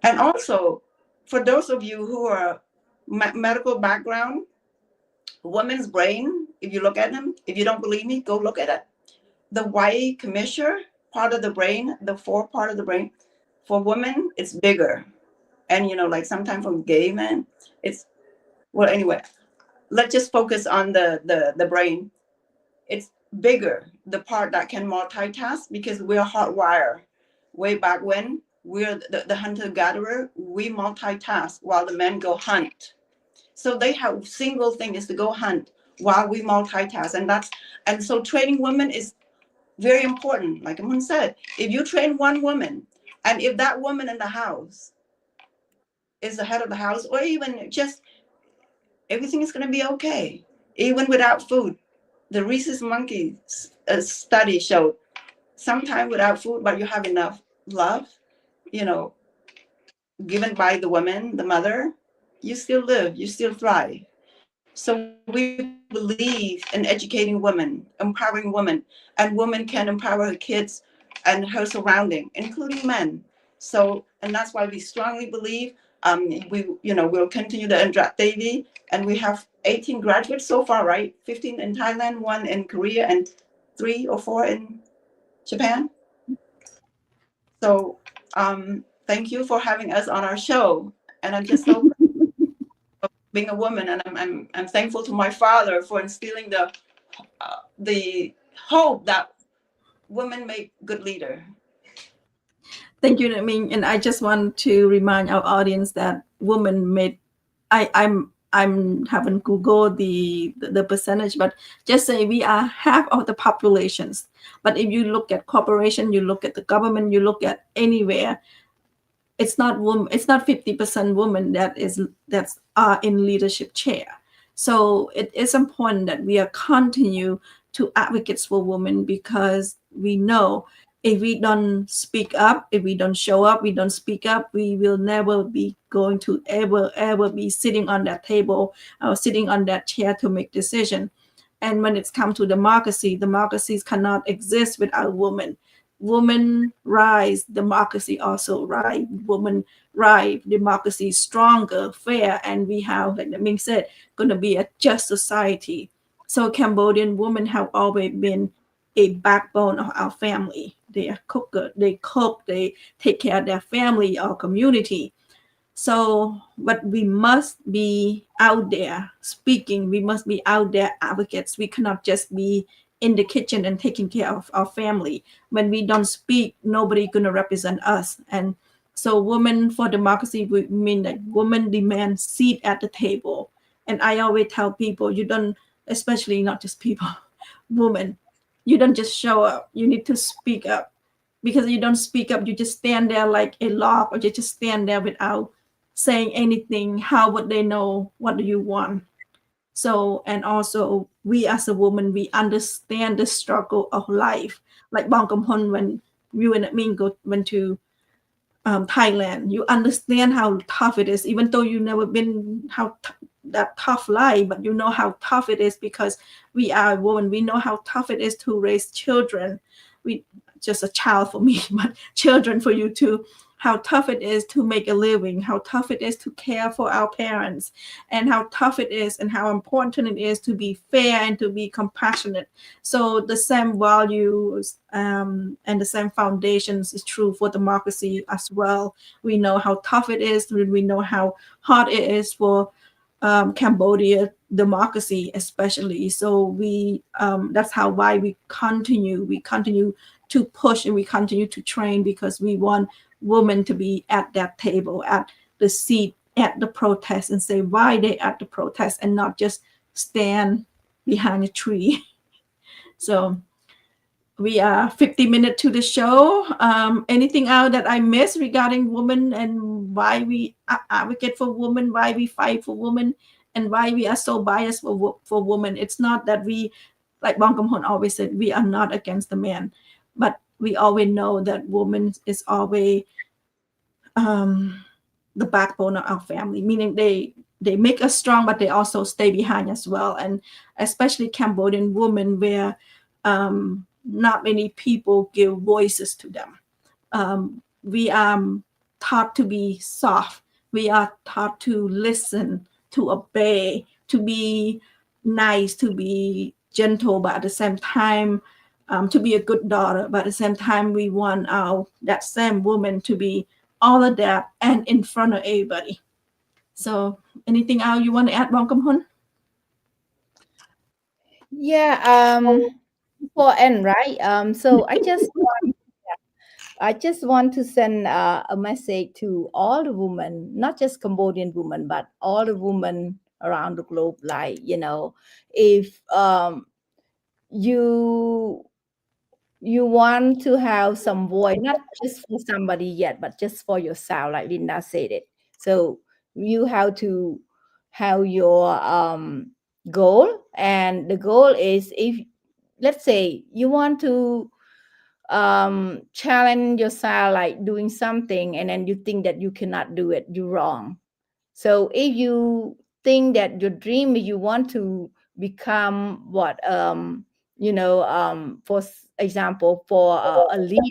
And also, for those of you who are medical background, woman's brain, if you look at them, if you don't believe me, go look at it. The white commissure part of the brain, the fore part of the brain, for women, it's bigger. And, like sometimes for gay men, it's, well, anyway, let's just focus on the brain. It's bigger, the part that can multitask, because we're hardwired. Way back when, we're the hunter-gatherer, we multitask while the men go hunt. So they have single thing is to go hunt while we multitask. And so training women is very important. Like Amun said, if you train one woman, and if that woman in the house is the head of the house, or even just everything is going to be okay, even without food. The rhesus monkey study showed sometime without food, but you have enough love, given by the woman, the mother, you still live, you still thrive. So we believe in educating women, empowering women, and women can empower her kids and her surrounding, including men. So, and that's why we strongly believe we'll continue the Andrat Devi, and we have 18 graduates so far, right? 15 in Thailand, 1 in Korea, and 3 or 4 in Japan. So, thank you for having us on our show, and I'm just so being a woman, and I'm thankful to my father for instilling the hope that women make good leader. Thank you, Naming. And I just want to remind our audience that women made. I'm haven't Googled the percentage, but just say we are half of the populations. But if you look at corporation, you look at the government, you look at anywhere, it's not 50% women that's in leadership chair. So it is important that we are continue to advocates for women, because we know if we don't speak up, if we don't show up, we don't speak up, we will never be going to ever be sitting on that table or sitting on that chair to make decision. And when it's come to democracies cannot exist without women. Women rise, democracy also rise. Women rise, democracy is stronger, fair, and we have, like Ming said, going to be a just society. So Cambodian women have always been a backbone of our family. They are cooker, they cook, they take care of their family or community. So, but we must be out there speaking. We must be out there advocates. We cannot just be in the kitchen and taking care of our family. When we don't speak, nobody gonna represent us. And so, women for democracy would mean that women demand seat at the table. And I always tell people, you don't, especially not just people, women, you don't just show up. You need to speak up. Because you don't speak up, you just stand there like a log, or you just stand there without saying anything. How would they know what do you want? So, and also we as a woman, we understand the struggle of life. Like Bong Kam Hun, when you and me went to Thailand, you understand how tough it is, even though you never been that tough life, but you know how tough it is, because we are a woman. We know how tough it is to raise children. We just a child for me, but children for you too. How tough it is to make a living, how tough it is to care for our parents, and how tough it is and how important it is to be fair and to be compassionate. So the same values and the same foundations is true for democracy as well. We know how tough it is. We know how hard it is for Cambodia democracy, especially. So that's why we continue to push, and we continue to train, because we want women to be at that table, at the seat, at the protest, and say why they at the protest, and not just stand behind a tree. So we are 50 minutes to the show. Anything out that I missed regarding women, and why we advocate for women, why we fight for women, and why we are so biased for women? It's not that we like Bong Kam-hun always said, we are not against the man, but we always know that woman is always the backbone of our family, meaning they make us strong, but they also stay behind as well. And especially Cambodian women, where not many people give voices to them. We are taught to be soft. We are taught to listen, to obey, to be nice, to be gentle, but at the same time, to be a good daughter. But at the same time, we want that same woman to be all of that and in front of everybody. So, anything else you want to add, Bong Kam-hun? Yeah, for N, right? So I just want to send a message to all the women, not just Cambodian women, but all the women around the globe. Like, you know, if you want to have some voice, not just for somebody yet, but just for yourself, like Linda said it. So you have to have your goal, and the goal is, if let's say you want to challenge yourself, like doing something, and then you think that you cannot do it, you're wrong. So if you think that your dream is you want to become what for example, for a leader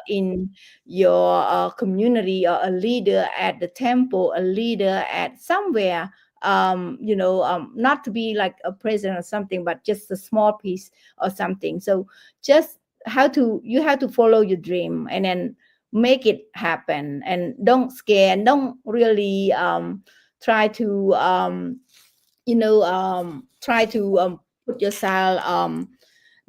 in your community, or a leader at the temple, a leader at somewhere, not to be like a president or something, but just a small piece or something. So just you have to follow your dream, and then make it happen, and don't scare, and don't really try to put yourself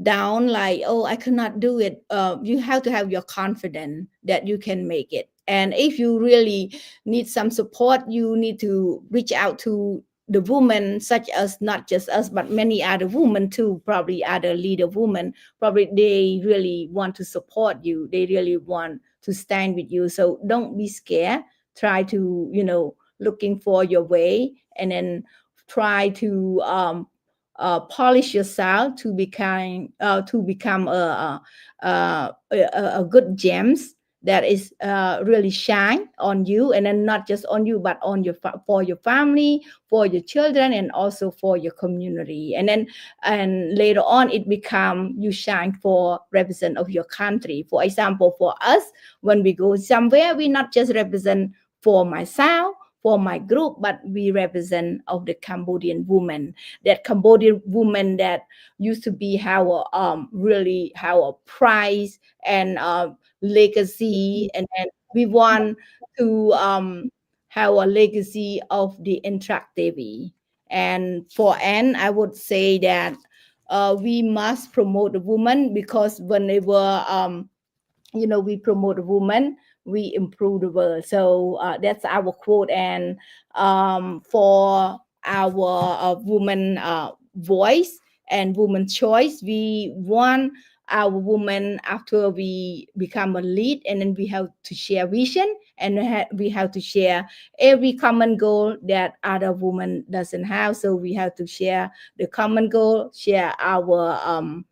down, like, oh, I cannot do it. You have to have your confidence that you can make it. And if you really need some support, you need to reach out to the women, such as not just us, but many other women too, probably other leader women. Probably they really want to support you, they really want to stand with you. So don't be scared. Try to looking for your way, and then try to polish yourself to become a good gems that is really shine on you, and then not just on you, but on for your family, for your children, and also for your community. And later on, it become you shine for represent of your country. For example, for us, when we go somewhere, we not just represent for myself, for my group, but we represent of the Cambodian woman, that Cambodian woman that used to be our really our pride and legacy. And then we want to have a legacy of the interactivity. And for N, I would say that we must promote the woman, because whenever we promote a woman, we improve the world. So that's our quote. And for our woman voice and woman choice, we want our woman, after we become a lead, and then we have to share vision, and we have to share every common goal that other woman doesn't have. So we have to share the common goal, share our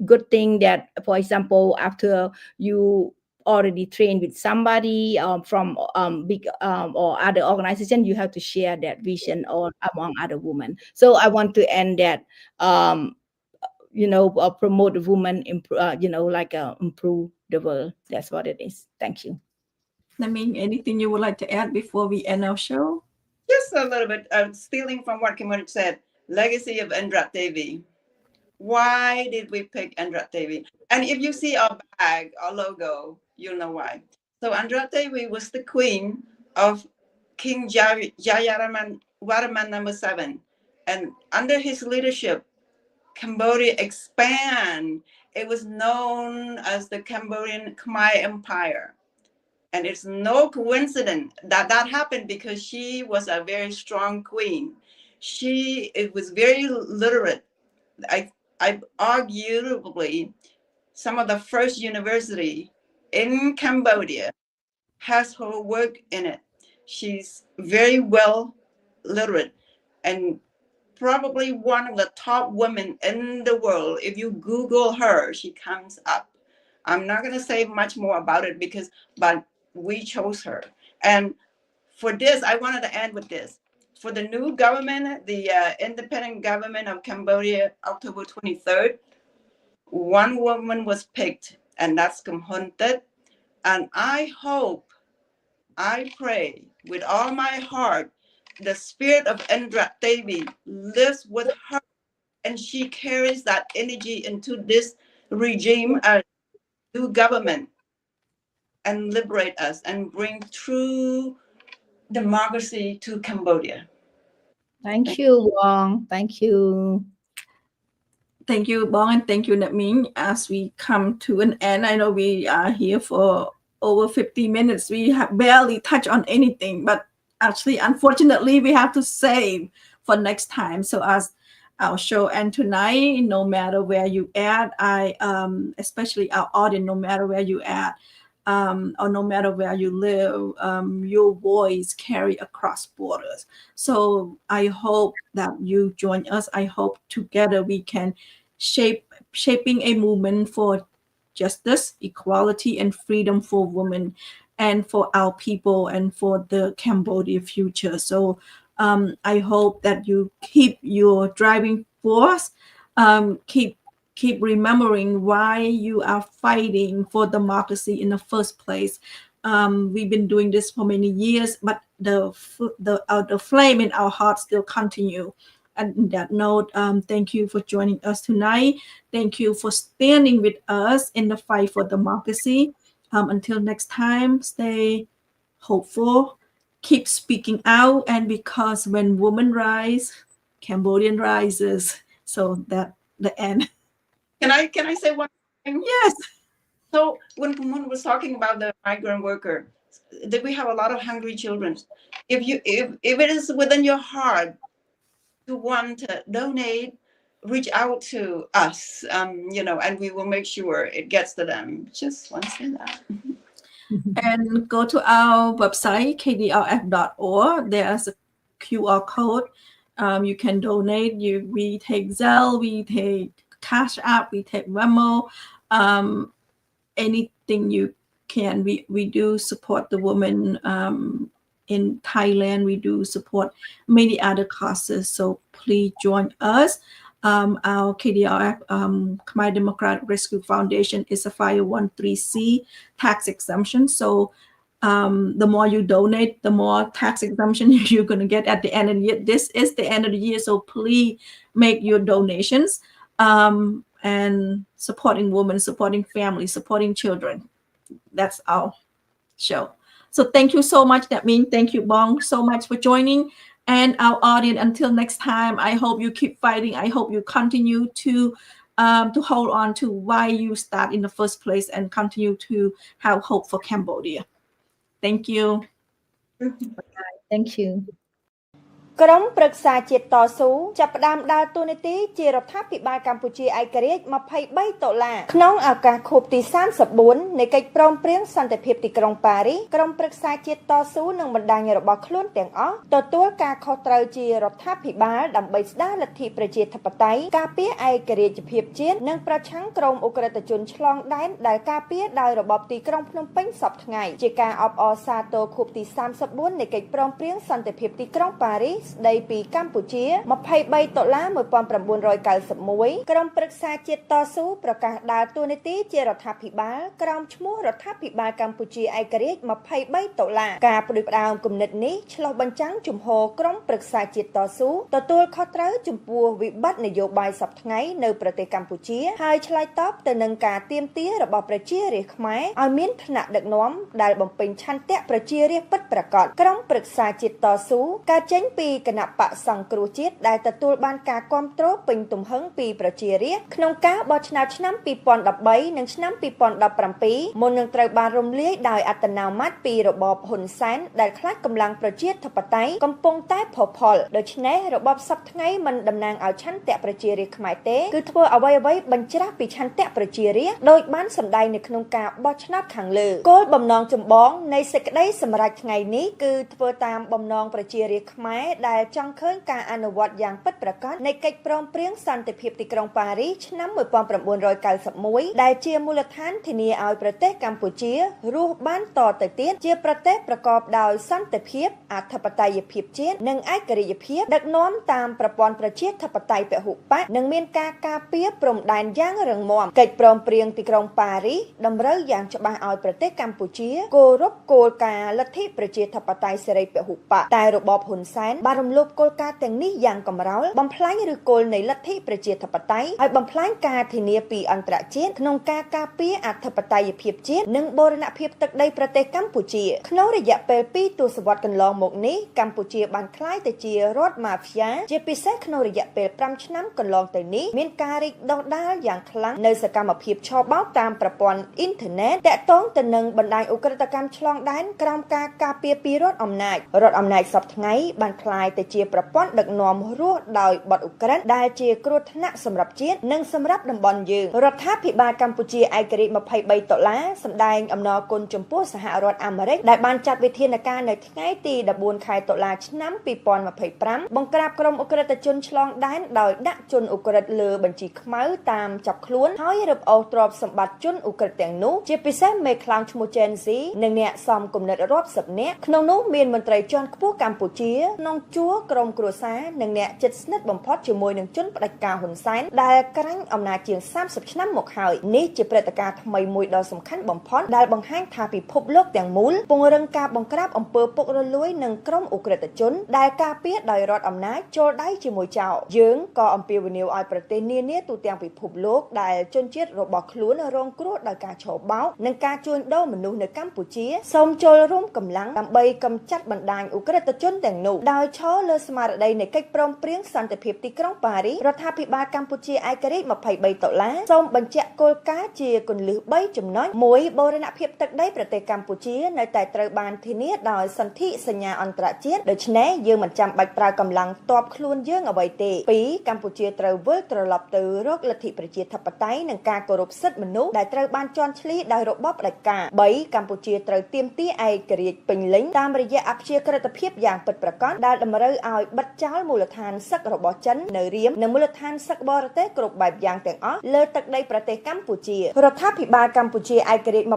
good thing, that for example, after you already trained with somebody from big or other organization, you have to share that vision or among other women. So I want to end that promote the woman, improve the world. That's what it is. Thank you. I mean, anything you would like to add before we end our show? Just a little bit, stealing from what Kim said, legacy of Indra Devi. Why did we pick Andra Devi? And if you see our bag, our logo, you'll know why. So Andra Devi was the queen of King Jayaraman Waraman number 7. And under his leadership, Cambodia expand. It was known as the Cambodian Khmer Empire. And it's no coincidence that that happened, because she was a very strong queen. It was very literate. I arguably some of the first university in Cambodia has her work in it. She's very well literate, and probably one of the top women in the world. If you Google her, she comes up. I'm not going to say much more about it but we chose her. And for this, I wanted to end with this. For the new government, the independent government of Cambodia, October 23rd, one woman was picked, and that's Kum Hun Tet. And I pray with all my heart, the spirit of Indra Devi lives with her, and she carries that energy into this regime, new government, and liberate us and bring true democracy to Cambodia. Thank you, Wong. Thank you. Thank you, Bong, and thank you, Namin. As we come to an end, I know we are here for over 50 minutes. We have barely touched on anything, but actually, unfortunately, we have to save for next time. So as our show end tonight, no matter where you at, especially our audience, no matter where you at, or no matter where you live, your voice carry across borders. So I hope that you join us. I hope together we can shaping a movement for justice, equality, and freedom for women, and for our people, and for the Cambodia future. So I hope that you keep your driving force, keep remembering why you are fighting for democracy in the first place. We've been doing this for many years, but the flame in our hearts still continue. And on that note, thank you for joining us tonight. Thank you for standing with us in the fight for democracy. Until next time, stay hopeful, keep speaking out, and because when women rise, Cambodian rises. So that the end. Can I say one thing? Yes. So when Kumun was talking about the migrant worker, that we have a lot of hungry children. If it is within your heart to want to donate, reach out to us, and we will make sure it gets to them. Just want to say that. And go to our website, kdrf.org. There's a QR code. You can donate. We take Zelle, we take Cash App, we take Venmo, anything you can. We do support the women in Thailand. We do support many other causes. So please join us. Our KDRF, Khmer Democratic Rescue Foundation, is a 501(c)(3) tax exemption. So the more you donate, the more tax exemption you're going to get at the end of the year. This is the end of the year, so please make your donations, and supporting women, supporting families, supporting children. That's our show. So thank you so much. That means thank you, Bong, so much for joining. And our audience, until next time, I hope you keep fighting. I hope you continue to hold on to why you start in the first place and continue to have hope for Cambodia. Thank you. Thank you. ក្រុមប្រឹក្សាជាតិតស៊ូចាប់ផ្ដើមដើរតួនាទីជារដ្ឋាភិបាលកម្ពុជាឯករាជ្យ23ដុល្លារក្នុងឱកាសខួបទី34នៃកិច្ចព្រមព្រៀងសន្តិភាពទីក្រុងប៉ារីសក្រុមប្រឹក្សាជាតិតស៊ូនឹងបណ្ដាញរបស់ខ្លួនទាំងអស់ទទួលការខុសត្រូវជារដ្ឋាភិបាលដើម្បីស្ដារលទ្ធិប្រជាធិបតេយ្យការពារឯករាជ្យភាពជាតិនិងប្រឆាំងក្រុមអ ுக ្រិតជនឆ្លងដែនដែលការពារដោយរបបទីក្រុងភ្នំពេញសប្តាហ៍ថ្ងៃជាការអបអរសាទរខួបទី34នៃកិច្ចព្រមព្រៀងសន្តិភាពទីក្រុងប៉ារីសស្ដីពីកម្ពុជា23ដុល្លារ1991ក្រុមប្រឹក្សាជាតិតស៊ូប្រកាសដើរតួនាទីជារដ្ឋាភិបាលក្រោមឈ្មោះរដ្ឋាភិបាលកម្ពុជាឯករាជ្យ23ដុល្លារការផ្ដួចផ្ដើមគំនិតនេះឆ្លុះបញ្ចាំងជំហរក្រុមប្រឹក្សាជាតិតស៊ូទទួលខុសត្រូវចំពោះវិបត្តិនយោបាយសប្តាហ៍ថ្ងៃនៅប្រទេសកម្ពុជាហើយឆ្លើយតបទៅនឹងការទាមទាររបស់ប្រជារាស្ត្រខ្មែរឲ្យមានឋានៈដឹកនាំដែលបំពេញឆន្ទៈប្រជារាស្ត្រពិតប្រាកដក្រុមប្រឹក្សាជាតិតស៊ូកើតចេញពីគណៈបកសង្គ្រោះជាតិដែលទទួលបានការគាំទ្រពេញទំហឹងពីប្រជារាស្ត្រក្នុងការបោះឆ្នោតឆ្នាំ2013និងឆ្នាំ2017មុននឹងត្រូវបានរំលាយដោយអត្តនោម័តពីរបបហ៊ុនសែនដែលខ្លាចកម្លាំងប្រជាធិបតេយ្យកំពុងតែផុសផុលដូច្នេះរបបសប្តាហ៍ថ្ងៃមិនតំណាងឲ្យឆន្ទៈប្រជារាស្ត្រខ្មែរទេគឺធ្វើអ្វីៗបញ្ច្រាស់ពីឆន្ទៈប្រជារាស្ត្រដោយបានសម្ដែងនៅក្នុងការបោះឆ្នោតខាងលើគោលបំណងចម្បងនៃសេចក្តីសម្រេចថ្ងៃនេះគឺធ្វើតាមបំណងប្រជារាស្ត្រខ្មែរ ដែលចង់ឃើញការអនុវត្តយ៉ាងពិតប្រាកដនៃកិច្ចព្រមព្រៀងសន្តិភាពទីក្រុងប៉ារីសឆ្នាំ1991ដែលជាមូលដ្ឋានធានាឲ្យប្រទេសកម្ពុជារស់បានតទៅទៀតជាប្រទេសប្រកបដោយសន្តិភាពអធិបតេយ្យភាពជាតិនិងឯករាជ្យភាពដឹកនាំតាមប្រព័ន្ធប្រជាធិបតេយ្យពហុបកនិងមានការការពារព្រំដែនយ៉ាងរឹងមាំកិច្ចព្រមព្រៀងទីក្រុងប៉ារីសតម្រូវយ៉ាងច្បាស់ឲ្យប្រទេសកម្ពុជាគោរពគោលការណ៍លទ្ធិប្រជាធិបតេយ្យសេរីពហុបកតែរបបហ៊ុនសែនបានរំលោភគោលការណ៍ទាំងនេះយ៉ាងកម្រោលបំផ្លាញឬគោលនៃលទ្ធិប្រជាធិបតេយ្យហើយបំផ្លាញការធានាពីអន្តរជាតិក្នុងការការពារអធិបតេយ្យភាពជាតិនិងបូរណភាពទឹកដីប្រទេសកម្ពុជាក្នុងរយៈពេល2ទសវត្សរ៍កន្លងមកនេះកម្ពុជាបានក្លាយទៅជារដ្ឋម៉ាហ្វៀជាពិសេសក្នុងរយៈពេល5ឆ្នាំកន្លងទៅនេះមានការរីកដុះដាលយ៉ាងខ្លាំងនៅសកម្មភាពឆបោកតាមប្រព័ន្ធអ៊ីនធឺណិតតាក់ទងទៅនឹងបណ្ដាញឧក្រិដ្ឋកម្មឆ្លងដែនក្រោមការការពារពីរដ្ឋអំណាចសពថ្ងៃបានក្លាយទៅជាប្រព័ន្ធដឹកនាំរស់ដោយបទឧក្រិដ្ឋដែលជាគ្រោះថ្នាក់សម្រាប់ជាតិនិងសម្រាប់តំបន់យើងរដ្ឋាភិបាលកម្ពុជាឯករាជ្យ$23សម្ដែងអំណរគុណចំពោះសហរដ្ឋអាមេរិកដែលបានចាត់វិធានការនៅថ្ងៃទី14ខែតុលាឆ្នាំ2025បង្ក្រាបក្រុមឧក្រិដ្ឋជនឆ្លងដែនដោយដាក់ជនឧក្រិដ្ឋលើបញ្ជីខ្មៅតាមចាប់ខ្លួនហើយរឹបអូសទ្រព្យសម្បត្តិជនឧក្រិដ្ឋទាំងនោះជាពិសេសមេខ្លោងឈ្មោះ Gen Z និងអ្នកសំគំនិតរាប់សិបនាក់ក្នុងនោះមានមន្ត្រីជាន់ខ្ពស់កម្ពុជាក្នុងជួរក្រុមគ្រួសារនិងអ្នកជិតស្និទ្ធបំផុតជាមួយនឹងជនផ្ដាច់ការហ៊ុនសែនដែលក្រាញ់អំណាចជាង30ឆ្នាំមកហើយនេះជាព្រឹត្តិការណ៍ថ្មីមួយដ៏សំខាន់បំផុតដែលបង្ហាញថាពិភពលោកទាំងមូលពង្រឹងការបង្ក្រាបអំពើពុករលួយនិងក្រុមឧក្រិដ្ឋជនដែលការពារដោយរដ្ឋអំណាចចូលដៃជាមួយចោរយើងក៏អំពាវនាវឲ្យប្រទេសនានាទូទាំងពិភពលោកដែលជនជាតិរបស់ខ្លួនរងគ្រោះដោយការឆបោកនិងការជួញដូរមនុស្សនៅកម្ពុជាសូមចូលរួមកម្លាំងដើម្បីកម្ចាត់បណ្ដាញឧក្រិដ្ឋជនទាំងនោះដោយឈរលើស្មារតីនៃកិច្ចព្រមព្រៀងសន្តិភាពទីក្រុងប៉ារីសរដ្ឋាភិបាលកម្ពុជាឯករាជ្យ$23សូមបញ្ជាក់គោលការណ៍ជាគន្លឹះ3ចំណុច1បូរណភាពទឹកដីប្រទេសកម្ពុជានៅតែត្រូវបានធានាដោយសន្ធិសញ្ញាអន្តរជាតិដូច្នេះយើងមិនចាំបាច់ប្រើកម្លាំងទ័ពខ្លួនយើងអ្វីទេ2កម្ពុជាត្រូវវិលត្រឡប់ទៅរកលទ្ធិប្រជាធិបតេយ្យនិងការគោរពសិទ្ធិមនុស្សដែលត្រូវបានជន់ឈ្លីដោយរបបផ្ដាច់ការ3កម្ពុជាត្រូវទាមទារឯករាជ្យពេញលេញតាមរយៈអព្យាក្រឹតភាពយ៉ាងពិតប្រាកដដែលតម្រូវឲ្យបិទចោលមូលដ្ឋានសឹករបស់ចិននៅរៀមនិងមូលដ្ឋានសឹកបរទេសគ្រប់បែបយ៉ាងទាំងអស់លើទឹកដីប្រទេសកម្ពុជារដ្ឋាភិបាលកម្ពុជាឯករាជ្យ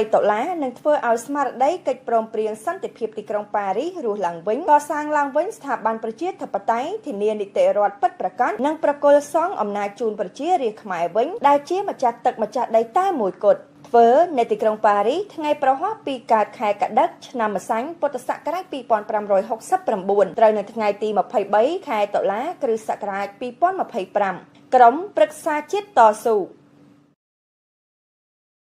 $23នឹងធ្វើឲ្យស្មារតីកិច្ចព្រមព្រៀងសន្តិភាពទីក្រុងប៉ារីសរស់ឡើងវិញកសាងឡើងវិញស្ថាប័នប្រជាធិបតេយ្យធានានីតិរដ្ឋពិតប្រាកដនិងប្រគល់សងអំណាចជូនប្រជារាស្ត្រខ្មែរវិញដែលជាម្ចាស់ទឹកម្ចាស់ដីតែមួយគត់ធ្វើនៅទីក្រុងប៉ារីសថ្ងៃប្រហោះពីកើតខែកដិកឆ្នាំម្សាញ់ពុទ្ធសករាជ2569ត្រូវនៅថ្ងៃទី23ខែតុលាគ្រិស្តសករាជ2025ក្រុមប្រឹក្សាជាតិតស៊ូ